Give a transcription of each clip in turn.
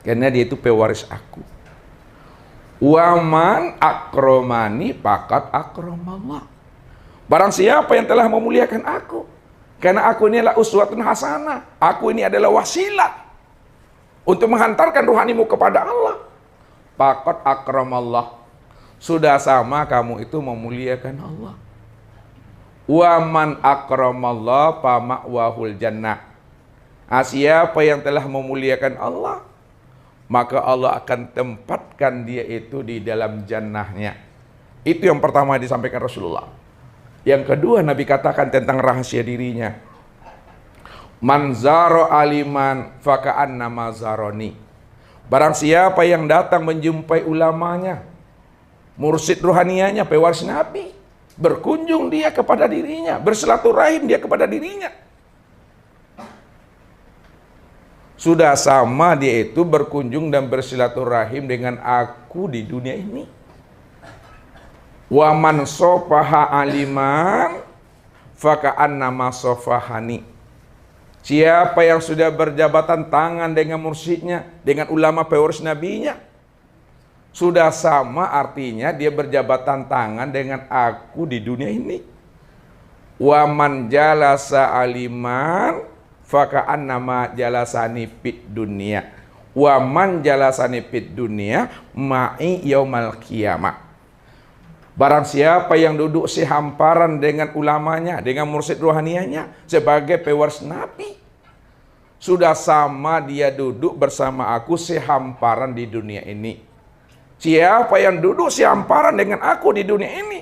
karena dia itu pewaris aku. Waman akromani fakat akramallah. Barang siapa yang telah memuliakan aku, karena aku ini adalah uswatun hasanah, aku ini adalah wasilah untuk menghantarkan ruhanimu kepada Allah, fakat akramallah, sudah sama kamu itu memuliakan Allah. Waman akramallah fama'wahul jannah. Siapa yang telah memuliakan Allah, maka Allah akan tempatkan dia itu di dalam jannahnya. Itu yang pertama disampaikan Rasulullah. Yang kedua Nabi katakan tentang rahasia dirinya. Man zaro aliman faka'annama zaroni. Barang siapa yang datang menjumpai ulamanya, mursyid ruhanianya, pewaris Nabi, berkunjung dia kepada dirinya, bersilaturahim dia kepada dirinya, sudah sama dia itu berkunjung dan bersilaturahim dengan aku di dunia ini. Wa man sofaha aliman faka'annama sofahani. Siapa yang sudah berjabatan tangan dengan mursyidnya, dengan ulama pewaris nabinya, sudah sama artinya dia berjabatan tangan dengan aku di dunia ini. Wa man jalasa aliman faka'annama jalasani fid dunya. Wa man jalasani fid dunya ma'i yaumal qiyamah. Barang siapa yang duduk sehamparan dengan ulamanya, dengan mursyid rohanianya sebagai pewaris Nabi, sudah sama dia duduk bersama aku sehamparan di dunia ini. Siapa yang duduk sehamparan dengan aku di dunia ini,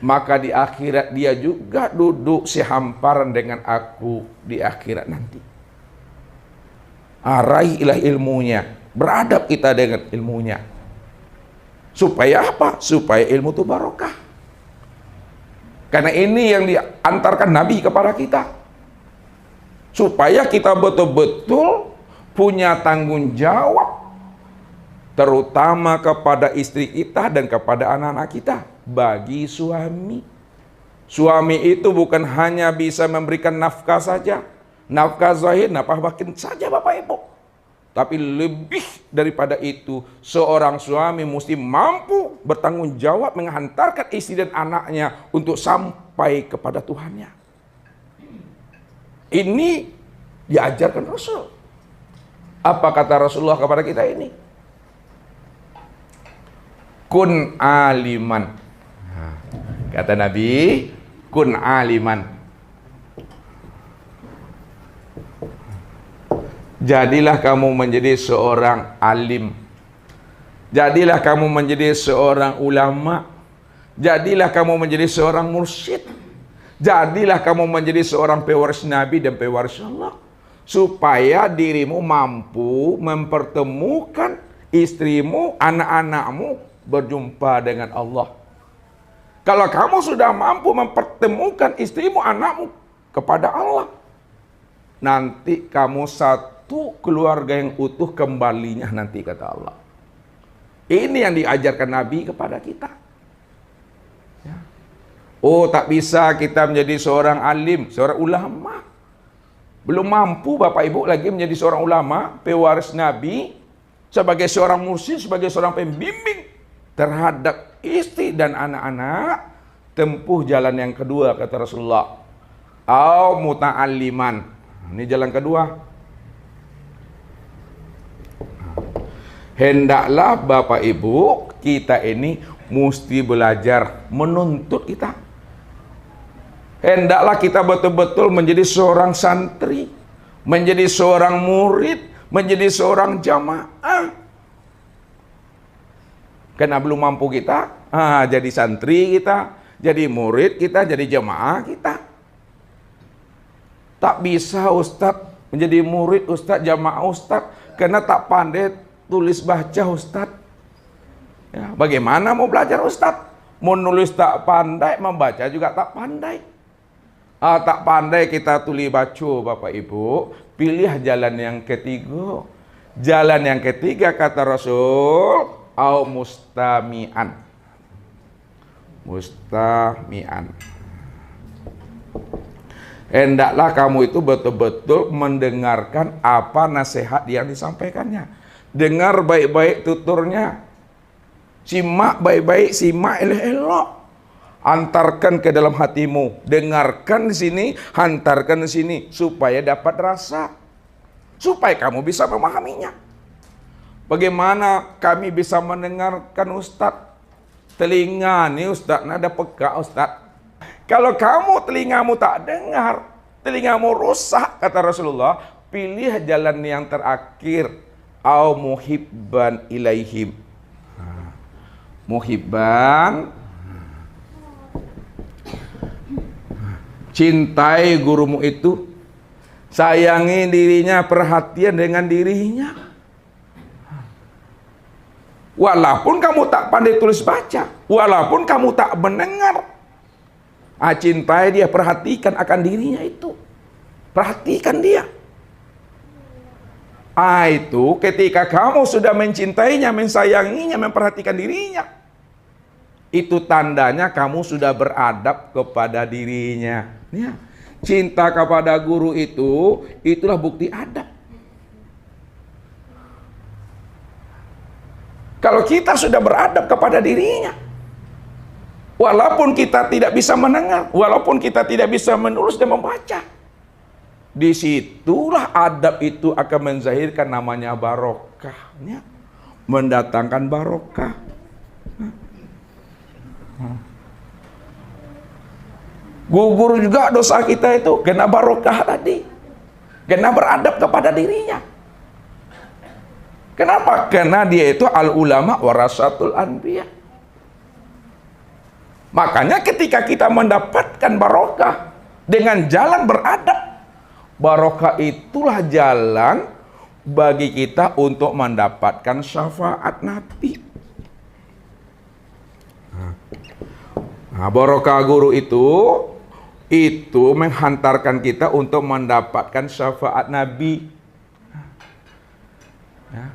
maka di akhirat dia juga duduk sehamparan dengan aku di akhirat nanti. Raihlah ilmunya, beradab kita dengan ilmunya. Supaya apa? Supaya ilmu itu barokah. Karena ini yang diantarkan Nabi kepada kita. Supaya kita betul-betul punya tanggung jawab, terutama kepada istri kita dan kepada anak-anak kita. Bagi suami, suami itu bukan hanya bisa memberikan nafkah saja, nafkah zahir, nafkah batin saja Bapak Ibu, tapi lebih daripada itu, seorang suami mesti mampu bertanggung jawab menghantarkan istri dan anaknya untuk sampai kepada Tuhannya. Ini diajarkan Rasul. Apa kata Rasulullah kepada kita ini? Kun aliman. Kata Nabi, kun aliman. Jadilah kamu menjadi seorang alim. Jadilah kamu menjadi seorang ulama. Jadilah kamu menjadi seorang mursyid. Jadilah kamu menjadi seorang pewaris Nabi dan pewaris Allah. Supaya dirimu mampu mempertemukan istrimu, anak-anakmu berjumpa dengan Allah. Kalau kamu sudah mampu mempertemukan istrimu, anakmu kepada Allah, nanti kamu satu keluarga yang utuh kembalinya nanti, kata Allah. Ini yang diajarkan Nabi kepada kita. Ya. Oh, tak bisa kita menjadi seorang alim, seorang ulama. Belum mampu Bapak Ibu lagi menjadi seorang ulama, pewaris Nabi, sebagai seorang mursyid, sebagai seorang pembimbing terhadap istri dan anak-anak. Tempuh jalan yang kedua, kata Rasulullah. Au muta'alliman. Ini jalan kedua. Hendaklah Bapak Ibu kita ini mesti belajar menuntut kita. Hendaklah kita betul-betul menjadi seorang santri, menjadi seorang murid, menjadi seorang jamaah. Karena belum mampu kita, jadi santri kita, jadi murid kita, jadi jamaah kita. Tak bisa Ustadz menjadi murid Ustadz, jamaah Ustadz, karena tak pandai tulis baca Ustadz. Ya, bagaimana mau belajar Ustadz? Mau nulis tak pandai, membaca juga tak pandai. Tak pandai kita tulis baca Bapak Ibu, pilih jalan yang ketiga. Jalan yang ketiga kata Rasul, au mustami'an. Mustami'an. Hendaklah kamu itu betul-betul mendengarkan apa nasihat yang disampaikannya. Dengar baik-baik tuturnya. Simak baik-baik, simak elok-elok. Antarkan ke dalam hatimu. Dengarkan di sini, hantarkan di sini. Supaya dapat rasa. Supaya kamu bisa memahaminya. Bagaimana kami bisa mendengarkan Ustadz? Telinga nih Ustadz, ada peka Ustadz. Kalau kamu telingamu tak dengar, telingamu rusak, kata Rasulullah, pilih jalan yang terakhir. Au muhibban ilaihim. Muhibban, cintai gurumu itu, sayangi dirinya, perhatian dengan dirinya. Walaupun kamu tak pandai tulis baca, walaupun kamu tak mendengar, cintai dia, perhatikan akan dirinya itu. Perhatikan dia. Itu ketika kamu sudah mencintainya, mensayanginya, memperhatikan dirinya, itu tandanya kamu sudah beradab kepada dirinya. Ya. Cinta kepada guru itu, itulah bukti adab. Kalau kita sudah beradab kepada dirinya, walaupun kita tidak bisa mendengar, walaupun kita tidak bisa menulis dan membaca, disitulah adab itu akan menzahirkan namanya barokahnya, mendatangkan barokah. Gugur juga dosa kita itu kena barokah tadi, kena beradab kepada dirinya. Kenapa? Karena dia itu al ulama warasatul anbiya. Makanya ketika kita mendapatkan barokah dengan jalan beradab, barokah itulah jalan bagi kita untuk mendapatkan syafaat Nabi. Nah, barokah guru itu menghantarkan kita untuk mendapatkan syafaat Nabi. Ya.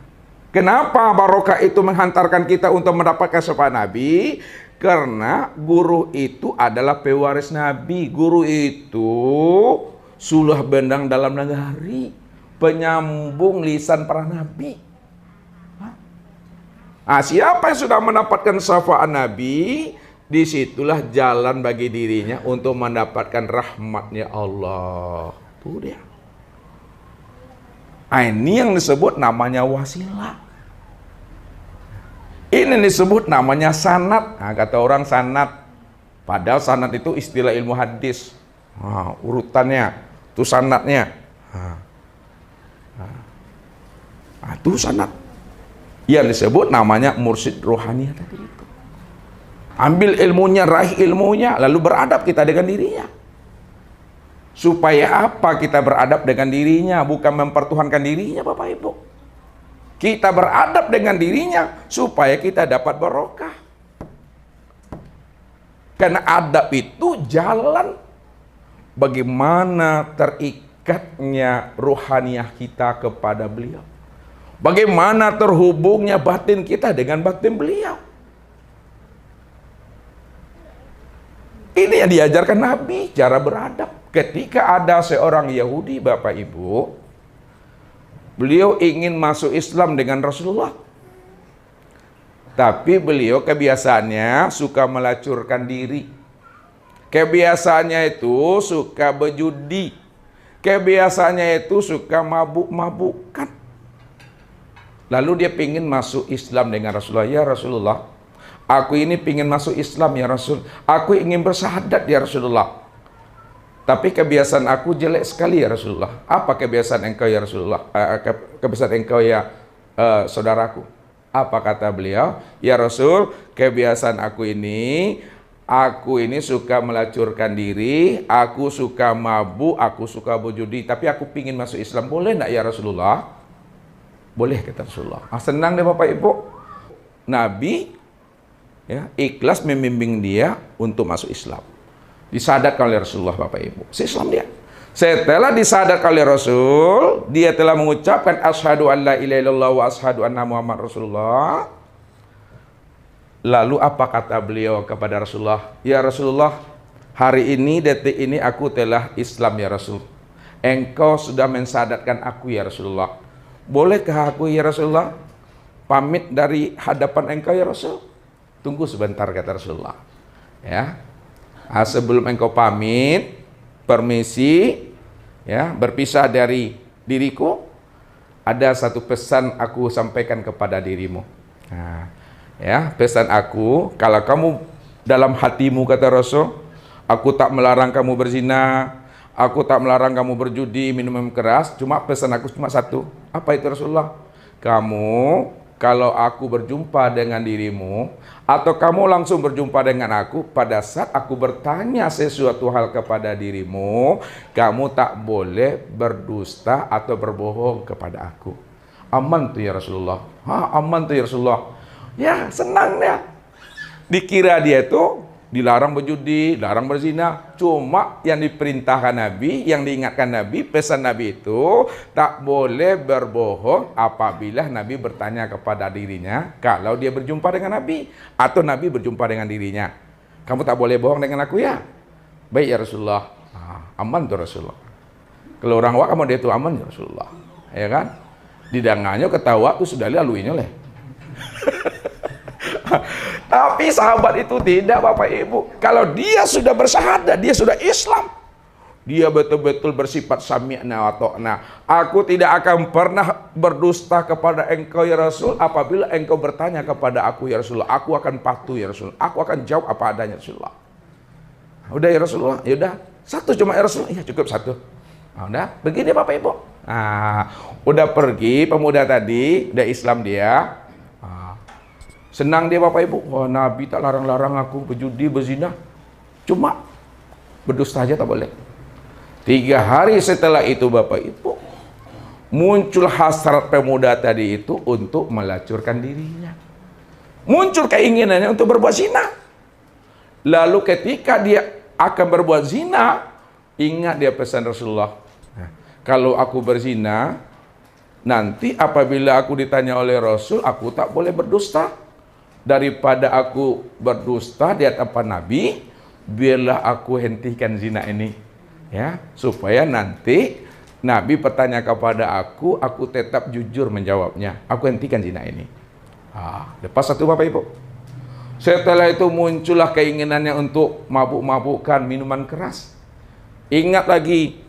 Kenapa barokah itu menghantarkan kita untuk mendapatkan syafaat Nabi? Karena guru itu adalah pewaris Nabi. Guru itu suluh bendang dalam nagari, penyambung lisan para nabi. Siapa yang sudah mendapatkan syafaat Nabi, disitulah jalan bagi dirinya untuk mendapatkan rahmatnya Allah. Tuh dia. Ini yang disebut namanya wasilah. Ini disebut namanya sanad. Kata orang sanad. Padahal sanad itu istilah ilmu hadis. Urutannya, itu sanadnya. Itu sanad. Yang disebut namanya mursyid rohani tadi itu. Ambil ilmunya, raih ilmunya, lalu beradab kita dengan dirinya. Supaya apa kita beradab dengan dirinya? Bukan mempertuhankan dirinya, Bapak Ibu. Kita beradab dengan dirinya supaya kita dapat barokah. Karena adab itu jalan bagaimana terikatnya ruhaniyah kita kepada beliau. Bagaimana terhubungnya batin kita dengan batin beliau. Ini yang diajarkan Nabi, cara beradab. Ketika ada seorang Yahudi, Bapak Ibu, beliau ingin masuk Islam dengan Rasulullah. Tapi beliau kebiasaannya suka melacurkan diri. Kebiasaannya itu suka berjudi. Kebiasaannya itu suka mabuk-mabukan. Lalu dia ingin masuk Islam dengan Rasulullah. Ya Rasulullah, aku ini ingin masuk Islam ya Rasul. Aku ingin bersahadat ya Rasulullah. Tapi kebiasaan aku jelek sekali ya Rasulullah. Apa kebiasaan engkau ya Rasulullah? Kebiasaan engkau ya saudaraku. Apa kata beliau? Ya Rasul, kebiasaan aku ini suka melacurkan diri, aku suka mabuk, aku suka berjudi, tapi aku pingin masuk Islam. Boleh enggak ya Rasulullah? Boleh kata Rasulullah. Senang deh Bapak Ibu. Nabi ya, ikhlas membimbing dia untuk masuk Islam. Disadarkan oleh Rasulullah Bapak Ibu. Islam dia. Setelah disadarkan oleh Rasul, dia telah mengucapkan asyhadu an la ilaha illallah wa asyhadu anna Muhammad Rasulullah. Lalu apa kata beliau kepada Rasulullah? Ya Rasulullah, Hari ini, detik ini aku telah Islam ya Rasul. Engkau sudah mensadatkan aku ya Rasulullah. Bolehkah aku ya Rasulullah pamit dari hadapan engkau ya Rasul? Tunggu sebentar kata Rasulullah. Ya. Sebelum engkau pamit, permisi, ya, berpisah dari diriku, ada satu pesan aku sampaikan kepada dirimu. Nah, ya, pesan aku, kalau kamu dalam hatimu kata Rasul, aku tak melarang kamu berzina, aku tak melarang kamu berjudi, minum keras, cuma pesan aku cuma satu. Apa itu Rasulullah? Kamu, kalau aku berjumpa dengan dirimu, atau kamu langsung berjumpa dengan aku, pada saat aku bertanya sesuatu hal kepada dirimu, kamu tak boleh berdusta atau berbohong kepada aku. Aman tuh ya Rasulullah. Aman tuh ya Rasulullah. Ya, senang ya. Dikira dia itu dilarang berjudi, dilarang berzina. Cuma yang diperintahkan Nabi, yang diingatkan Nabi, pesan Nabi itu tak boleh berbohong apabila Nabi bertanya kepada dirinya kalau dia berjumpa dengan Nabi atau Nabi berjumpa dengan dirinya. Kamu tak boleh bohong dengan aku ya? Baik ya Rasulullah. Aman tuh Rasulullah. Kalau orang wak kamu dia itu aman ya Rasulullah. Ya kan? Didangannya ketawa tuh sudah laluinya leh. Tapi sahabat itu tidak Bapak Ibu. Kalau dia sudah bersyahadat, dia sudah Islam, dia betul-betul bersifat sami'na wa ta'na. Aku tidak akan pernah berdusta kepada engkau ya Rasul apabila engkau bertanya kepada aku ya Rasulullah. Aku akan patuh ya Rasul. Aku akan jawab apa adanya Rasulullah. Udah ya Rasulullah, ya udah. Satu cuma ya Rasulullah, ya cukup satu. Udah, begini Bapak Ibu. Udah pergi pemuda tadi, udah Islam dia. Senang dia Bapak Ibu. Wah, Nabi tak larang-larang aku berjudi, berzina. Cuma berdusta aja tak boleh. 3 hari setelah itu Bapak Ibu, muncul hasrat pemuda tadi itu untuk melacurkan dirinya. Muncul keinginannya untuk berbuat zina. Lalu ketika dia akan berbuat zina, ingat dia pesan Rasulullah. Kalau aku berzina, nanti apabila aku ditanya oleh Rasul, aku tak boleh berdusta. Daripada aku berdusta di hadapan Nabi, biarlah aku hentikan zina ini, ya, supaya nanti Nabi bertanya kepada aku tetap jujur menjawabnya. Aku hentikan zina ini. Lepas satu Bapak Ibu. Setelah itu muncullah keinginannya untuk mabuk-mabukkan minuman keras. Ingat lagi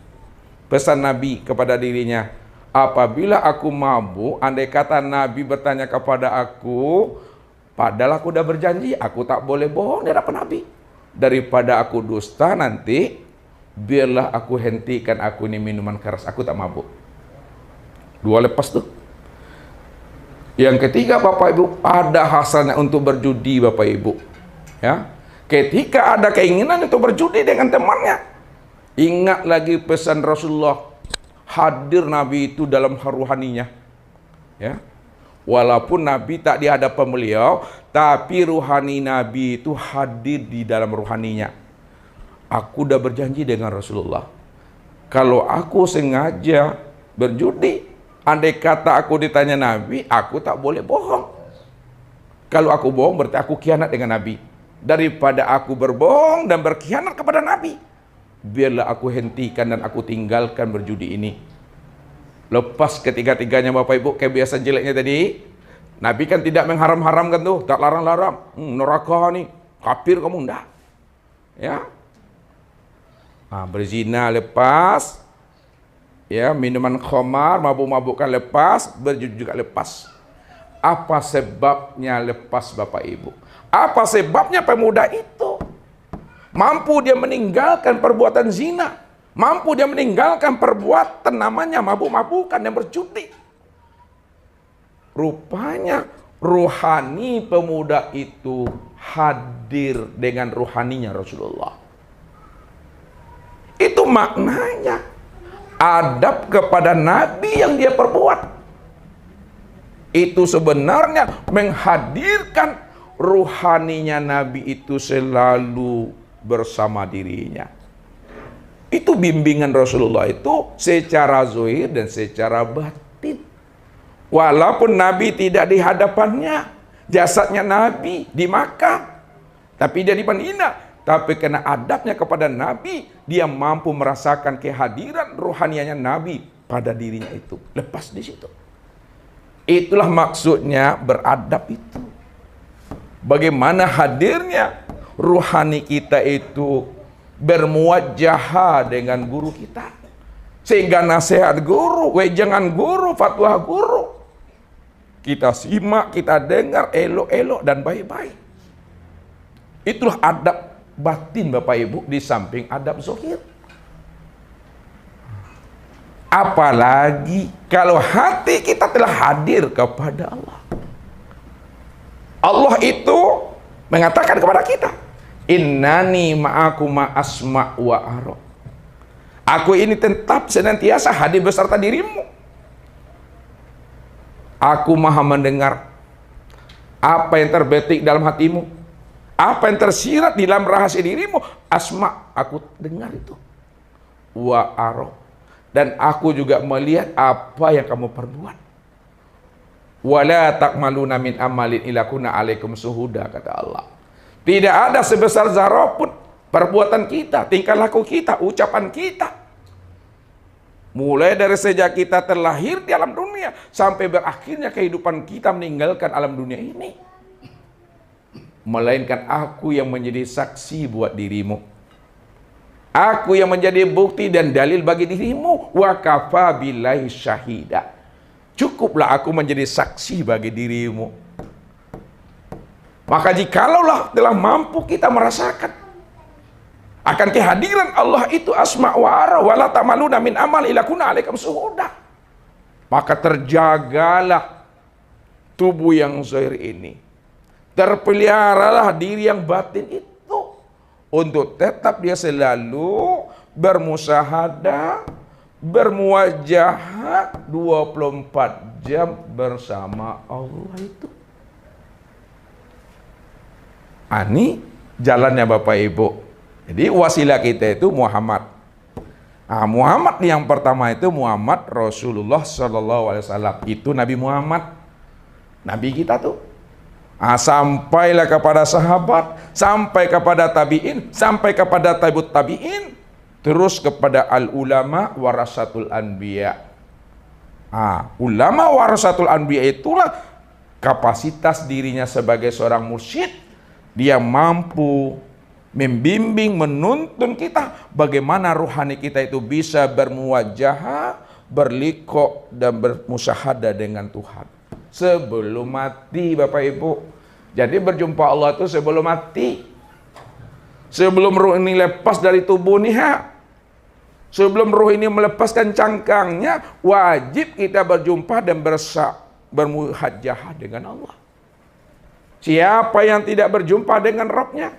pesan Nabi kepada dirinya, apabila aku mabuk, andai kata Nabi bertanya kepada aku, padahal aku udah berjanji, aku tak boleh bohong di hadapan Nabi. Daripada aku dusta nanti, biarlah aku hentikan aku ini minuman keras, aku tak mabuk. 2 lepas tuh. Yang ketiga Bapak Ibu, ada hasratnya untuk berjudi Bapak Ibu. Ya, ketika ada keinginan untuk berjudi dengan temannya, ingat lagi pesan Rasulullah, hadir Nabi itu dalam ruhaninya. Ya. Walaupun Nabi tak di hadapan beliau, tapi ruhani Nabi itu hadir di dalam ruhaninya. Aku udah berjanji dengan Rasulullah, kalau aku sengaja berjudi, andai kata aku ditanya Nabi, aku tak boleh bohong. Kalau aku bohong berarti aku khianat dengan Nabi. Daripada aku berbohong dan berkhianat kepada Nabi, biarlah aku hentikan dan aku tinggalkan berjudi ini. Lepas ketiga-tiganya Bapak Ibu, kebiasaan jeleknya tadi, Nabi kan tidak mengharam-haramkan tuh, tak larang-larang, neraka nih, kafir kamu, enggak. Ya. Berzina lepas, ya, minuman khamar, mabuk-mabukkan lepas, berjudi juga lepas. Apa sebabnya lepas Bapak Ibu? Apa sebabnya pemuda itu mampu dia meninggalkan perbuatan zina? Mampu dia meninggalkan perbuatan namanya mabuk-mabukan dan berjudi. Rupanya ruhani pemuda itu hadir dengan ruhaninya Rasulullah. Itu maknanya adab kepada Nabi yang dia perbuat. Itu sebenarnya menghadirkan ruhaninya Nabi itu selalu bersama dirinya. Itu bimbingan Rasulullah itu secara zahir dan secara batin. Walaupun Nabi tidak di hadapannya, jasadnya Nabi di Makkah, tapi dia di Madinah, tapi karena adabnya kepada Nabi, dia mampu merasakan kehadiran rohanianya Nabi pada dirinya itu. Lepas di situ. Itulah maksudnya beradab itu. Bagaimana hadirnya rohani kita itu bermuwajahah dengan guru kita. Sehingga nasihat guru, wejangan guru, fatwa guru, kita simak, kita dengar elok-elok dan baik-baik. Itulah adab batin Bapak Ibu di samping adab zahir. Apalagi kalau hati kita telah hadir kepada Allah. Allah itu mengatakan kepada kita, innani ma'akum asma' wa ara. Aku ini tetap senantiasa hadir beserta dirimu. Aku maha mendengar apa yang terbetik dalam hatimu, apa yang tersirat di dalam rahasia dirimu. Asma, aku dengar itu. Wa ara, dan aku juga melihat apa yang kamu perbuat. Wala takmaluna min amalin illa kunna alaikum suhuda, kata Allah. Tidak ada sebesar zarah pun perbuatan kita, tingkah laku kita, ucapan kita, mulai dari sejak kita terlahir di alam dunia sampai berakhirnya kehidupan kita meninggalkan alam dunia ini, melainkan aku yang menjadi saksi buat dirimu, aku yang menjadi bukti dan dalil bagi dirimu. Wa kafa billahi syahida, cukuplah aku menjadi saksi bagi dirimu. Maka jikalaulah telah mampu kita merasakan akan kehadiran Allah itu asma wa ara wala tamaluna min amal illa kunna alaikum suhuda, maka terjagalah tubuh yang zahir ini, terpeliharalah diri yang batin itu untuk tetap dia selalu bermusahadah, bermuwajahah 24 jam bersama Allah itu. Ini jalannya Bapak Ibu. Jadi wasilah kita itu Muhammad. Muhammad yang pertama itu Muhammad Rasulullah Sallallahu Alaihi Wasallam. Itu Nabi Muhammad, Nabi kita tuh. Sampailah kepada sahabat, sampai kepada tabiin, sampai kepada tabiut tabiin, terus kepada al ulama warasatul anbiya. Ulama warasatul anbiya itulah kapasitas dirinya sebagai seorang mursyid. Dia mampu membimbing, menuntun kita bagaimana rohani kita itu bisa bermuwajahah, berliqo dan bermusyahadah dengan Tuhan sebelum mati, Bapak Ibu. Jadi berjumpa Allah itu sebelum mati, sebelum roh ini lepas dari tubuh ini, sebelum roh ini melepaskan cangkangnya, wajib kita berjumpa dan bermuhajahah dengan Allah. Siapa yang tidak berjumpa dengan Rabbnya,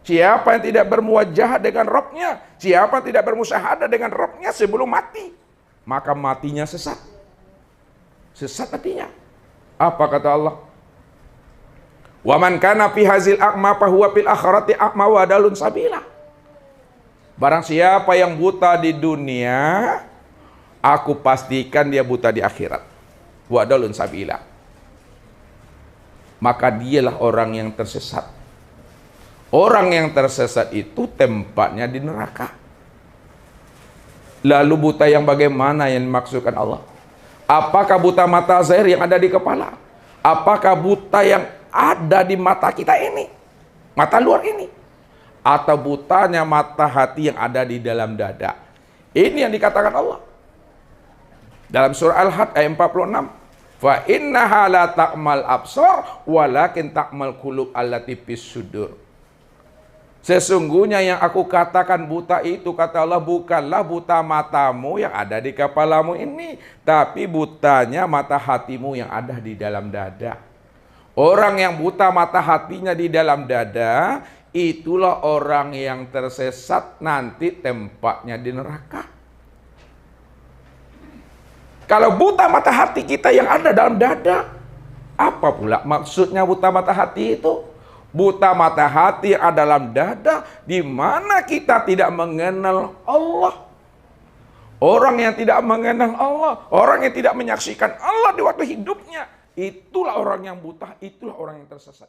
siapa yang tidak bermuwajahah dengan Rabbnya, siapa yang tidak bermusyahadah dengan Rabbnya sebelum mati, maka matinya sesat. Sesat matinya. Apa kata Allah? Wa man kana fi hazil a'ma fa huwa fil akhirati a'ma wa adalun sabila. Barang siapa yang buta di dunia, aku pastikan dia buta di akhirat. Wa adalun sabila. Maka dialah orang yang tersesat. Orang yang tersesat itu tempatnya di neraka. Lalu buta yang bagaimana yang dimaksudkan Allah? Apakah buta mata zahir yang ada di kepala? Apakah buta yang ada di mata kita ini? Mata luar ini? Atau butanya mata hati yang ada di dalam dada? Ini yang dikatakan Allah. Dalam surah Al-Had ayat 46. Fa innaha la ta'mal absar walakin ta'mal qulub allati fis sudur. Sesungguhnya yang aku katakan buta itu, kata Allah, bukanlah buta matamu yang ada di kepalamu ini, tapi butanya mata hatimu yang ada di dalam dada. Orang yang buta mata hatinya di dalam dada, itulah orang yang tersesat, nanti tempatnya di neraka. Kalau buta mata hati kita yang ada dalam dada, apa pula maksudnya buta mata hati itu? Buta mata hati yang ada dalam dada, di mana kita tidak mengenal Allah. Orang yang tidak mengenal Allah, orang yang tidak menyaksikan Allah di waktu hidupnya, itulah orang yang buta, itulah orang yang tersesat.